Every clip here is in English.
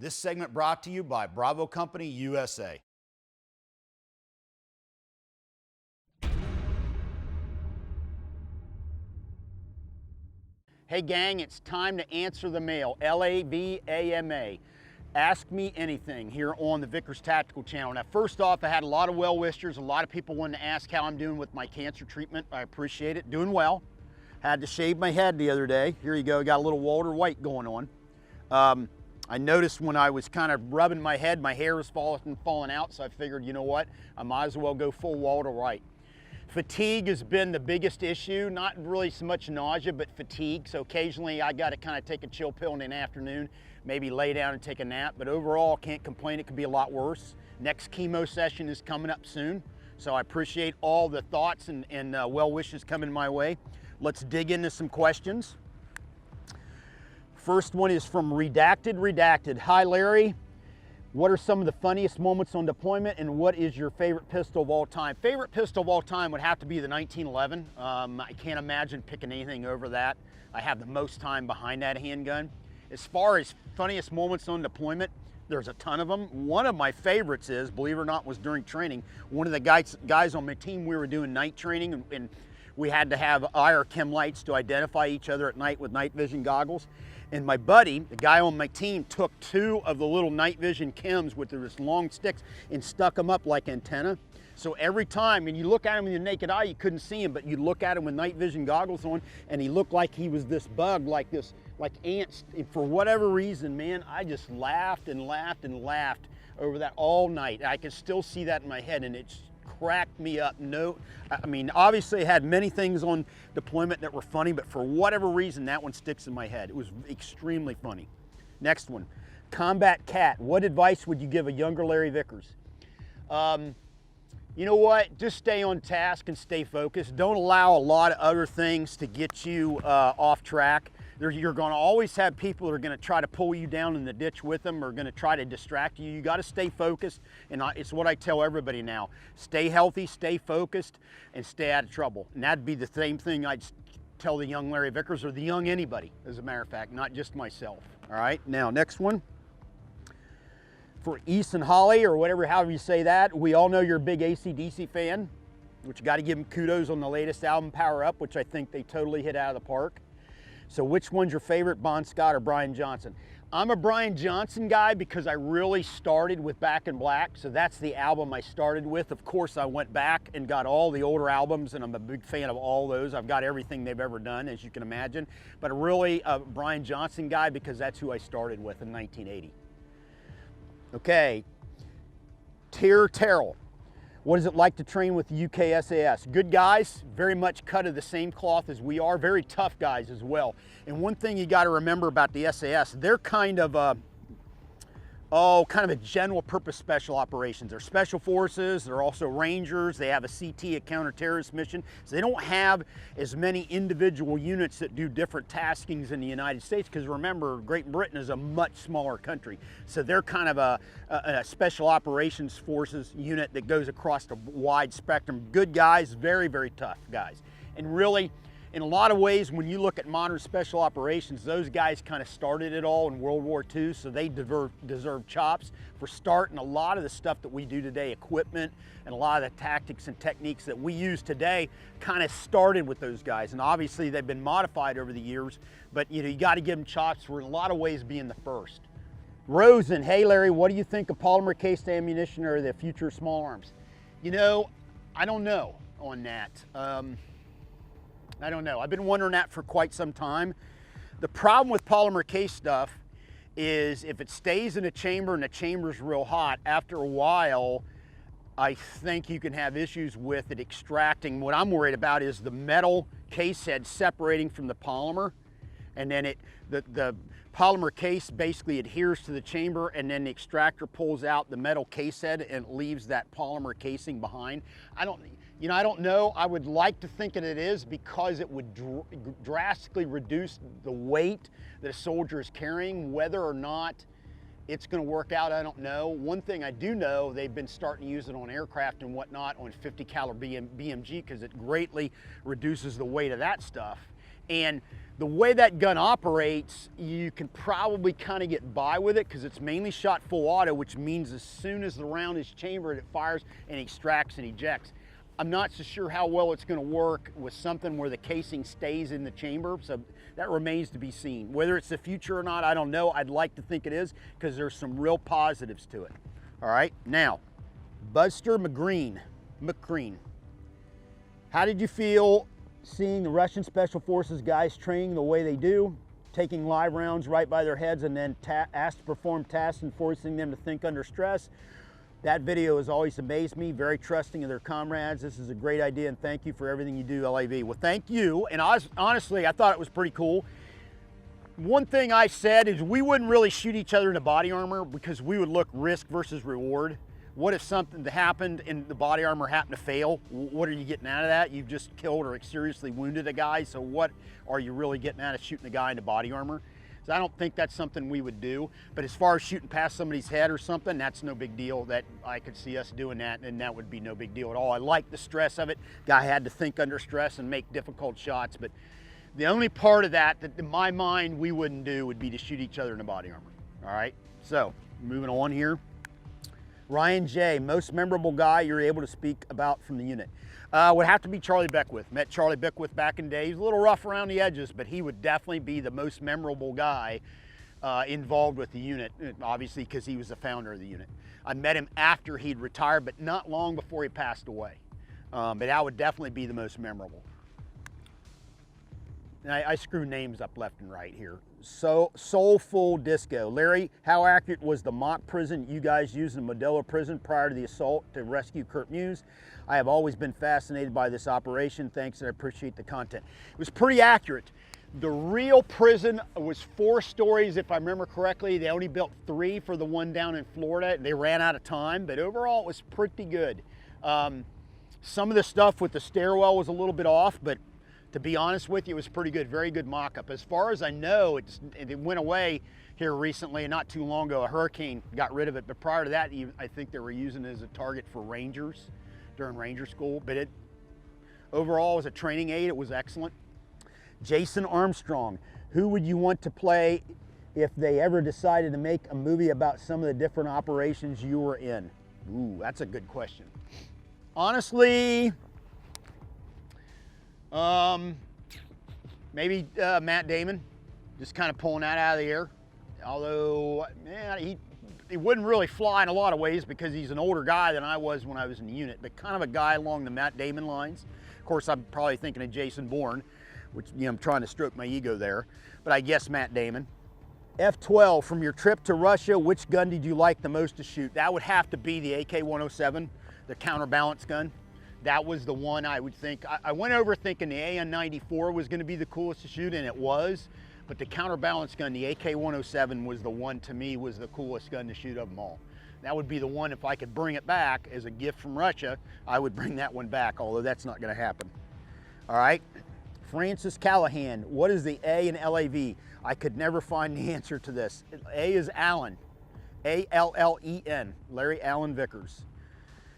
This segment brought to you by Bravo Company USA. Hey gang, it's time to answer the mail. LAVAMA. Ask me anything here on the Vickers Tactical channel. Now, first off, I had a lot of well-wishers. A lot of people wanted to ask how I'm doing with my cancer treatment. I appreciate it. Doing well. Had to shave my head the other day. Here you go. Got a little Walter White going on. I noticed when I was kind of rubbing my head, my hair was falling out, so I figured, you know what, I might as well go full Walter White. Fatigue has been the biggest issue, not really so much nausea, but fatigue. So occasionally I got to kind of take a chill pill in the afternoon, maybe lay down and take a nap, but overall can't complain. It could be a lot worse. Next chemo session is coming up soon, so I appreciate all the thoughts and well wishes coming my way. Let's dig into some questions. First one is from Redacted. Hi Larry, what are some of the funniest moments on deployment and what is your favorite pistol of all time? Favorite pistol of all time would have to be the 1911. I can't imagine picking anything over that. I have the most time behind that handgun. As far as funniest moments on deployment, there's a ton of them. One of my favorites is, believe it or not, was during training. One of the guys on my team, we were doing night training and we had to have IR chem lights to identify each other at night with night vision goggles. And my buddy, the guy on my team, took two of the little night vision chems with this long sticks and stuck them up like antenna. So every time, and you look at him with your naked eye, you couldn't see him, but you look at him with night vision goggles on, and he looked like he was this bug, like ants. And for whatever reason, man, I just laughed and laughed and laughed over that all night. I can still see that in my head, and it's cracked me up. No, I mean, obviously I had many things on deployment that were funny, but for whatever reason, that one sticks in my head. It was extremely funny. Next one, Combat Cat. What advice would you give a younger Larry Vickers? You know what? Just stay on task and stay focused. Don't allow a lot of other things to get you off track. You're going to always have people that are going to try to pull you down in the ditch with them or going to try to distract you. You got to stay focused, and it's what I tell everybody now. Stay healthy, stay focused, and stay out of trouble. And that'd be the same thing I'd tell the young Larry Vickers or the young anybody, as a matter of fact, not just myself. All right, now next one. For Easton Holly, or whatever, however you say that, we all know you're a big AC/DC fan, which you got to give them kudos on the latest album, Power Up, which I think they totally hit out of the park. So which one's your favorite, Bon Scott or Brian Johnson? I'm a Brian Johnson guy because I really started with Back in Black, so that's the album I started with. Of course, I went back and got all the older albums, and I'm a big fan of all those. I've got everything they've ever done, as you can imagine, but really a Brian Johnson guy because that's who I started with in 1980. Okay, Terrell. What is it like to train with the UK SAS? Good guys, very much cut of the same cloth as we are, very tough guys as well. And one thing you got to remember about the SAS, they're kind of a general purpose special operations. They're special forces, they're also Rangers, they have a CT, a counter-terrorist mission. So they don't have as many individual units that do different taskings in the United States, because remember, Great Britain is a much smaller country. So they're kind of a special operations forces unit that goes across a wide spectrum. Good guys, very, very tough guys. And really, in a lot of ways, when you look at modern special operations, those guys kind of started it all in World War II, so they deserve chops for starting a lot of the stuff that we do today, equipment, and a lot of the tactics and techniques that we use today kind of started with those guys. And obviously they've been modified over the years, but you got to give them chops for in a lot of ways being the first. Rosen, hey Larry, what do you think of polymer cased ammunition or the future of small arms? You know, I don't know on that. I don't know. I've been wondering that for quite some time. The problem with polymer case stuff is if it stays in a chamber and the chamber's real hot, after a while, I think you can have issues with it extracting. What I'm worried about is the metal case head separating from the polymer, and then the polymer case basically adheres to the chamber, and then the extractor pulls out the metal case head and leaves that polymer casing behind. I don't know. I would like to think that it is, because it would drastically reduce the weight that a soldier is carrying. Whether or not it's going to work out, I don't know. One thing I do know, they've been starting to use it on aircraft and whatnot on 50 caliber BMG, because it greatly reduces the weight of that stuff. And the way that gun operates, you can probably kind of get by with it because it's mainly shot full auto, which means as soon as the round is chambered, it fires and extracts and ejects. I'm not so sure how well it's going to work with something where the casing stays in the chamber, so that remains to be seen. Whether it's the future or not, I don't know. I'd like to think it is because there's some real positives to it. All right, now, Buster McCreen. How did you feel seeing the Russian Special Forces guys training the way they do, taking live rounds right by their heads and then asked to perform tasks and forcing them to think under stress? That video has always amazed me. Very trusting of their comrades. This is a great idea, and thank you for everything you do, LAV. Well, thank you, and honestly, I thought it was pretty cool. One thing I said is we wouldn't really shoot each other in the body armor because we would look risk versus reward. What if something happened and the body armor happened to fail? What are you getting out of that? You've just killed or seriously wounded a guy, so what are you really getting out of shooting a guy in the body armor? So I don't think that's something we would do, but as far as shooting past somebody's head or something, that's no big deal. That I could see us doing that, and that would be no big deal at all. I like the stress of it. Guy had to think under stress and make difficult shots, but the only part of that in my mind we wouldn't do would be to shoot each other in the body armor. All right, so moving on here. Ryan J, most memorable guy you're able to speak about from the unit. Would have to be Charlie Beckwith. Met Charlie Beckwith back in days. A little rough around the edges, but he would definitely be the most memorable guy involved with the unit, obviously because he was the founder of the unit. I met him after he'd retired, but not long before he passed away. But that would definitely be the most memorable. And I screw names up left and right here. So Soulful Disco. Larry, how accurate was the mock prison you guys used in Modelo prison prior to the assault to rescue Kurt Muse? I have always been fascinated by this operation. Thanks, and I appreciate the content. It was pretty accurate. The real prison was 4 stories, if I remember correctly. They only built 3 for the one down in Florida. They ran out of time, but overall it was pretty good. Some of the stuff with the stairwell was a little bit off, but to be honest with you, it was pretty good, very good mock-up. As far as I know, it went away here recently, not too long ago. A hurricane got rid of it, but prior to that, I think they were using it as a target for Rangers during Ranger School. But overall, as a training aid, it was excellent. Jason Armstrong, who would you want to play if they ever decided to make a movie about some of the different operations you were in? Ooh, that's a good question. Honestly, maybe Matt Damon, just kind of pulling that out of the air. Although, man, he wouldn't really fly in a lot of ways because he's an older guy than I was when I was in the unit, but kind of a guy along the Matt Damon lines. Of course, I'm probably thinking of Jason Bourne, which, you know, I'm trying to stroke my ego there, but I guess Matt Damon. F-12, from your trip to Russia, which gun did you like the most to shoot? That would have to be the AK-107, the counterbalance gun. That was the one I would think. I went over thinking the AN-94 was going to be the coolest to shoot, and it was. But the counterbalance gun, the AK-107, was the one, to me, was the coolest gun to shoot of them all. That would be the one, if I could bring it back as a gift from Russia, I would bring that one back, although that's not going to happen. All right. Francis Callahan, what is the A in LAV? I could never find the answer to this. A is Allen, A-L-L-E-N, Larry Allen Vickers.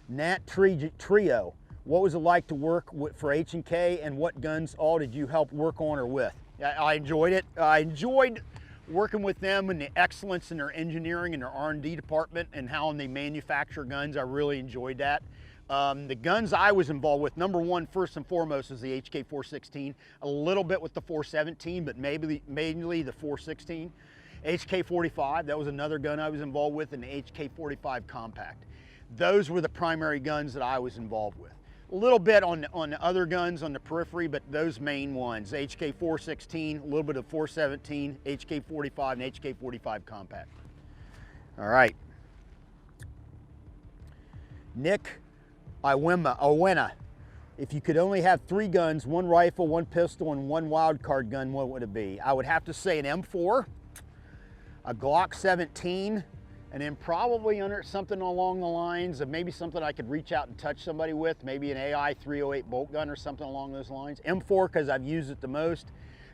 Nat Trio. What was it like to work for H&K, and what guns all did you help work on or with? I enjoyed it. I enjoyed working with them and the excellence in their engineering and their R&D department and how they manufacture guns. I really enjoyed that. The guns I was involved with, number one, first and foremost, is the HK416. A little bit with the 417, but mainly the 416. HK45, that was another gun I was involved with, and the HK45 Compact. Those were the primary guns that I was involved with. A little bit on other guns on the periphery, but those main ones, HK416, a little bit of 417, HK45, and HK45 Compact. All right. Nick Owena, if you could only have 3 guns, 1 rifle, 1 pistol, and 1 wild card gun, what would it be? I would have to say an M4, a Glock 17, and then probably under something along the lines of maybe something I could reach out and touch somebody with, maybe an AI 308 bolt gun or something along those lines. M4 because I've used it the most.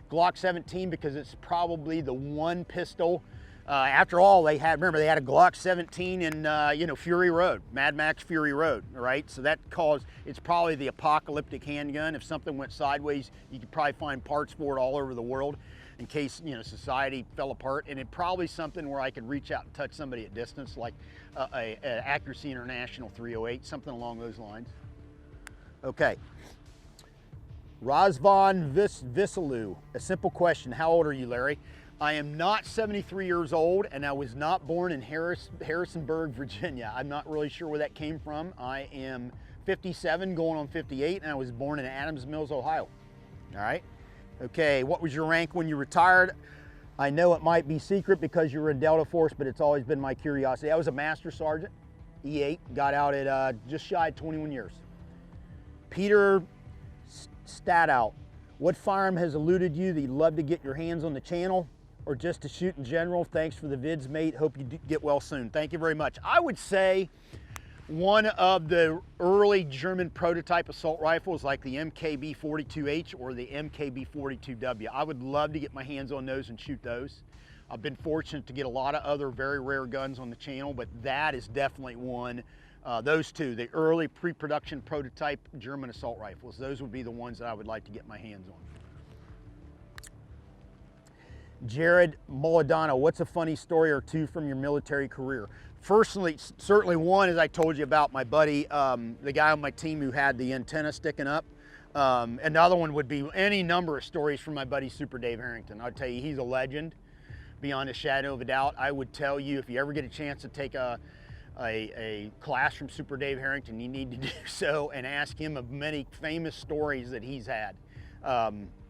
Glock 17 because it's probably the one pistol After all, they had, remember, they had a Glock 17 in, you know, Fury Road, Mad Max Fury Road, right? So that caused, it's probably the apocalyptic handgun. If something went sideways, you could probably find parts for it all over the world in case, you know, society fell apart. And it probably something where I could reach out and touch somebody at distance, like a Accuracy International 308, something along those lines. Okay. Razvan Visalu, a simple question. How old are you, Larry? I am not 73 years old, and I was not born in Harrisonburg, Virginia. I'm not really sure where that came from. I am 57, going on 58, and I was born in Adams Mills, Ohio. All right. Okay, what was your rank when you retired? I know it might be secret because you were in Delta Force, but it's always been my curiosity. I was a Master Sergeant, E8, got out at just shy of 21 years. Peter Stadout, what firearm has eluded you that you'd love to get your hands on the channel? Or just to shoot in general? Thanks for the vids, mate. Hope you get well soon. Thank you very much. I would say one of the early German prototype assault rifles, like the MKB-42H or the MKB-42W. I would love to get my hands on those and shoot those. I've been fortunate to get a lot of other very rare guns on the channel, but that is definitely one. Those two, the early pre-production prototype German assault rifles, those would be the ones that I would like to get my hands on. Jared Moladano, what's a funny story or two from your military career? Firstly, certainly one, as I told you about my buddy, the guy on my team who had the antenna sticking up. Another one would be any number of stories from my buddy Super Dave Harrington. I'll tell you, he's a legend, beyond a shadow of a doubt. I would tell you, if you ever get a chance to take a class from Super Dave Harrington, you need to do so and ask him of many famous stories that he's had.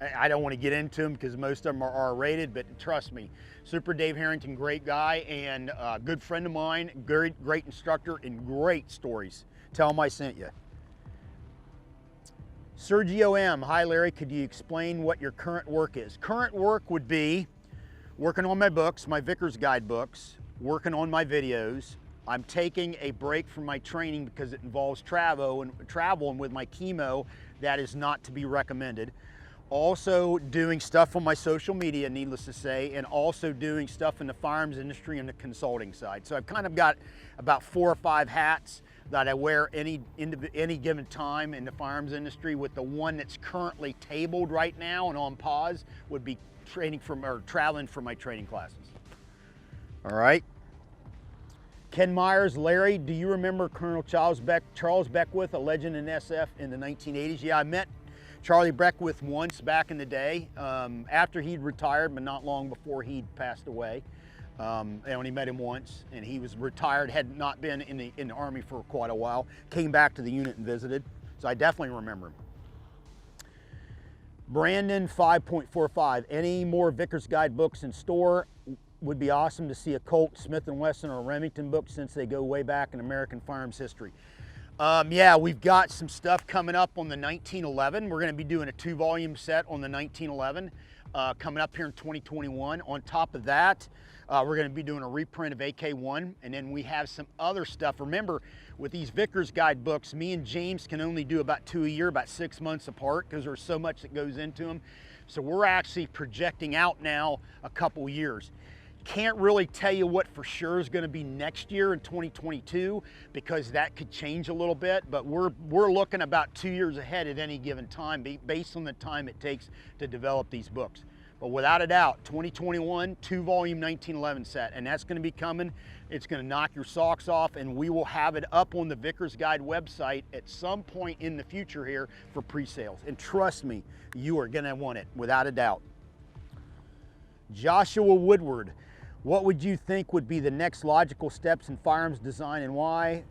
I don't want to get into them because most of them are R-rated, but trust me, Super Dave Harrington, great guy and a good friend of mine, great instructor and great stories. Tell him I sent you. Sergio M, hi Larry, could you explain what your current work is? Current work would be working on my books, my Vickers guidebooks, working on my videos. I'm taking a break from my training because it involves travel and with my chemo, that is not to be recommended. Also doing stuff on my social media, needless to say, and also doing stuff in the firearms industry and the consulting side. So I've kind of got about 4 or 5 hats that I wear any given time in the firearms industry, with the one that's currently tabled right now and on pause would be traveling for my training classes. All right. Ken Myers, Larry, do you remember Colonel Charles Beckwith, a legend in SF in the 1980s? Yeah, I met Charlie Beckwith once back in the day, after he'd retired, but not long before he'd passed away. I only met him once, and he was retired, had not been in the Army for quite a while, came back to the unit and visited, so I definitely remember him. Brandon 5.45, any more Vickers guide books in store? Would be awesome to see a Colt, Smith & Wesson, or a Remington book since they go way back in American firearms history. Yeah, we've got some stuff coming up on the 1911. We're going to be doing a 2-volume set on the 1911 coming up here in 2021. On top of that, we're going to be doing a reprint of AK-1, and then we have some other stuff. Remember, with these Vickers guide books, me and James can only do about 2 a year, about 6 months apart, because there's so much that goes into them. So we're actually projecting out now a couple years. Can't really tell you what for sure is going to be next year in 2022, because that could change a little bit, but we're looking about 2 years ahead at any given time based on the time it takes to develop these books. But without a doubt, 2021 2-volume 1911 set, and that's going to be coming. It's going to knock your socks off, and we will have it up on the Vickers Guide website at some point in the future here for pre-sales. And trust me, you are going to want it without a doubt. Joshua Woodward, what would you think would be the next logical steps in firearms design and why?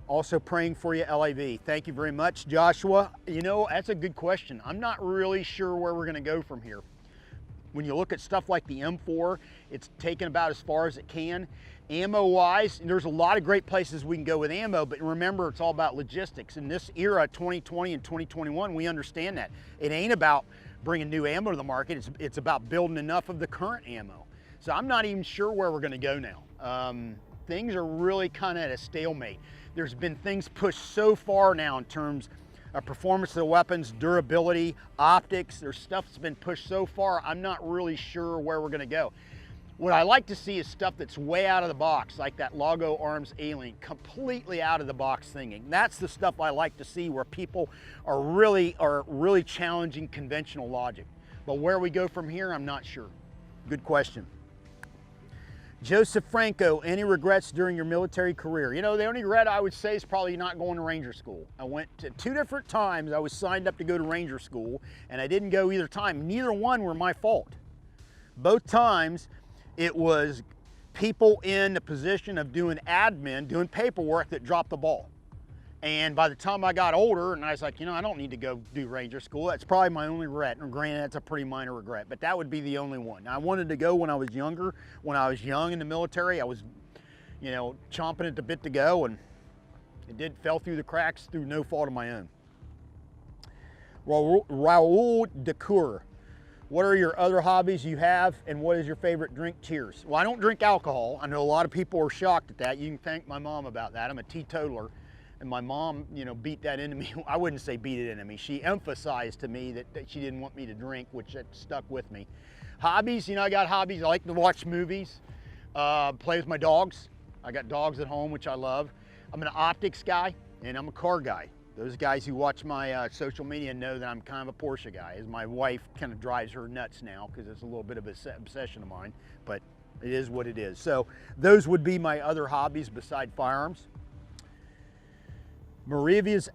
Also praying for you, LAV. Thank you very much, Joshua. You know, that's a good question. I'm not really sure where we're gonna go from here. When you look at stuff like the M4, it's taken about as far as it can. Ammo-wise, there's a lot of great places we can go with ammo, but remember, it's all about logistics. In this era, 2020 and 2021, we understand that. It ain't about bringing new ammo to the market, it's about building enough of the current ammo. So I'm not even sure where we're gonna go now. Things are really kind of at a stalemate. There's been things pushed so far now in terms of performance of the weapons, durability, optics. There's stuff that's been pushed so far, I'm not really sure where we're gonna go. What I like to see is stuff that's way out of the box, like that Lago Arms Alien, completely out of the box thinking. That's the stuff I like to see, where people are really challenging conventional logic. But where we go from here, I'm not sure. Good question. Joseph Franco, any regrets during your military career? You know, the only regret I would say is probably not going to Ranger School. I went to 2 different times. I was signed up to go to Ranger School, and I didn't go either time. Neither one were my fault. Both times, it was people in the position of doing admin, doing paperwork, that dropped the ball. And by the time I got older, and I was like, you know, I don't need to go do Ranger School. That's probably my only regret. And granted, that's a pretty minor regret, but that would be the only one. I wanted to go when I was younger. When I was young in the military, I was, you know, chomping at the bit to go, and it fell through the cracks through no fault of my own. Raul Decour. What are your other hobbies you have, and what is your favorite drink? Cheers. Well, I don't drink alcohol. I know a lot of people are shocked at that. You can thank my mom about that. I'm a teetotaler, and my mom, you know, beat that into me. I wouldn't say beat it into me. She emphasized to me that she didn't want me to drink, which that stuck with me. Hobbies, you know, I got hobbies. I like to watch movies, play with my dogs. I got dogs at home, which I love. I'm an optics guy, and I'm a car guy. Those guys who watch my social media know that I'm kind of a Porsche guy, as my wife kind of drives her nuts now, because it's a little bit of an obsession of mine, but it is what it is. So those would be my other hobbies beside firearms. Marivia's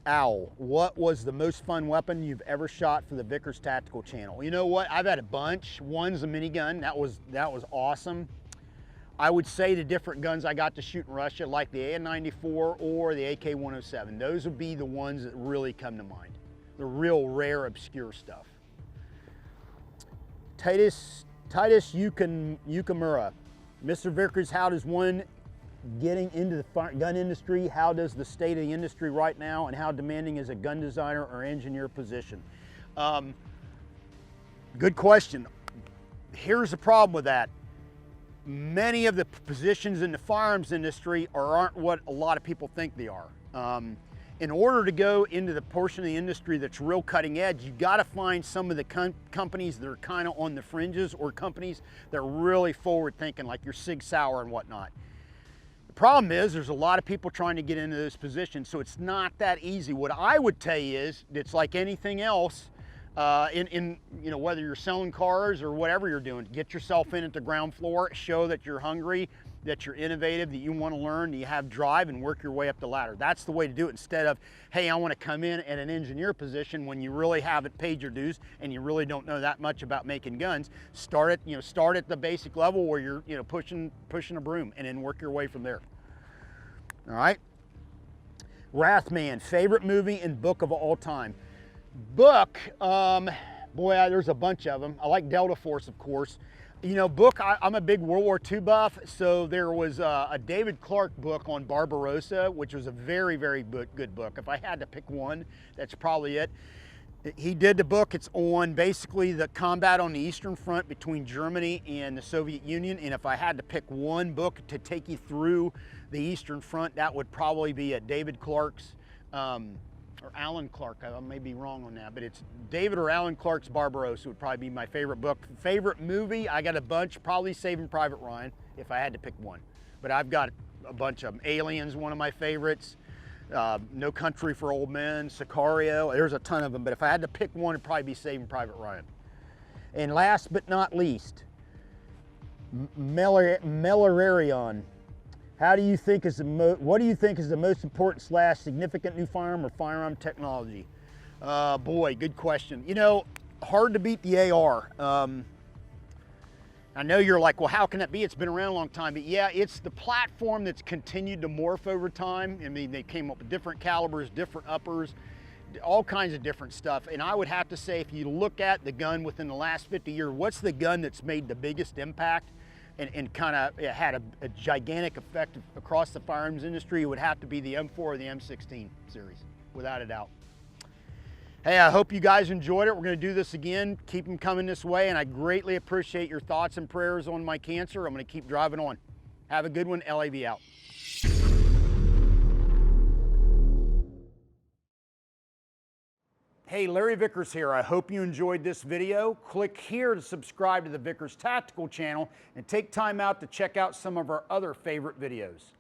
Owl. What was the most fun weapon you've ever shot for the Vickers Tactical channel? You know what? I've had a bunch. One's a minigun. That was awesome. I would say the different guns I got to shoot in Russia, like the AN-94 or the AK-107. Those would be the ones that really come to mind. The real rare, obscure stuff. Titus Yukamura. Mr. Vickers, how does one getting into the gun industry, how does the state of the industry right now, and how demanding is a gun designer or engineer position? Good question. Here's the problem with that. Many of the positions in the firearms industry aren't what a lot of people think they are. In order to go into the portion of the industry that's real cutting edge, you got to find some of the companies that are kind of on the fringes, or companies that are really forward thinking, like your Sig Sauer and whatnot. The problem is there's a lot of people trying to get into those positions, so it's not that easy. What I would tell you is, it's like anything else, you know, whether you're selling cars or whatever you're doing, get yourself in at the ground floor, show that you're hungry, that you're innovative, that you want to learn, that you have drive, and work your way up the ladder. That's the way to do it, instead of, hey, I want to come in at an engineer position when you really haven't paid your dues and you really don't know that much about making guns. Start at the basic level where you're, you know, pushing a broom, and then work your way from there. All right. Wrathman, favorite movie and book of all time. Book, boy, there's a bunch of them. I like Delta Force, of course. You know, book, I'm a big World War II buff, so there was a David Clark book on Barbarossa, which was a very, very good book. If I had to pick one, that's probably it. He did the book. It's on basically the combat on the Eastern Front between Germany and the Soviet Union, and if I had to pick one book to take you through the Eastern Front, that would probably be David Clark's, or Alan Clark, I may be wrong on that, but it's David or Alan Clark's Barbarossa would probably be my favorite book. Favorite movie, I got a bunch, probably Saving Private Ryan, if I had to pick one. But I've got a bunch of them. Aliens, one of my favorites. No Country for Old Men, Sicario, there's a ton of them, but if I had to pick one, it'd probably be Saving Private Ryan. And last but not least, Melorarion. What do you think is the most important / significant new firearm or firearm technology? Boy, good question. You know, hard to beat the AR. I know you're like, well, how can that be? It's been around a long time. But yeah, it's the platform that's continued to morph over time. I mean, they came up with different calibers, different uppers, all kinds of different stuff. And I would have to say, if you look at the gun within the last 50 years, what's the gun that's made the biggest impact and kind of had a gigantic effect across the firearms industry? It would have to be the M4 or the M16 series, without a doubt. Hey, I hope you guys enjoyed it. We're going to do this again. Keep them coming this way, and I greatly appreciate your thoughts and prayers on my cancer. I'm going to keep driving on. Have a good one. LAV out. Hey, Larry Vickers here. I hope you enjoyed this video. Click here to subscribe to the Vickers Tactical channel and take time out to check out some of our other favorite videos.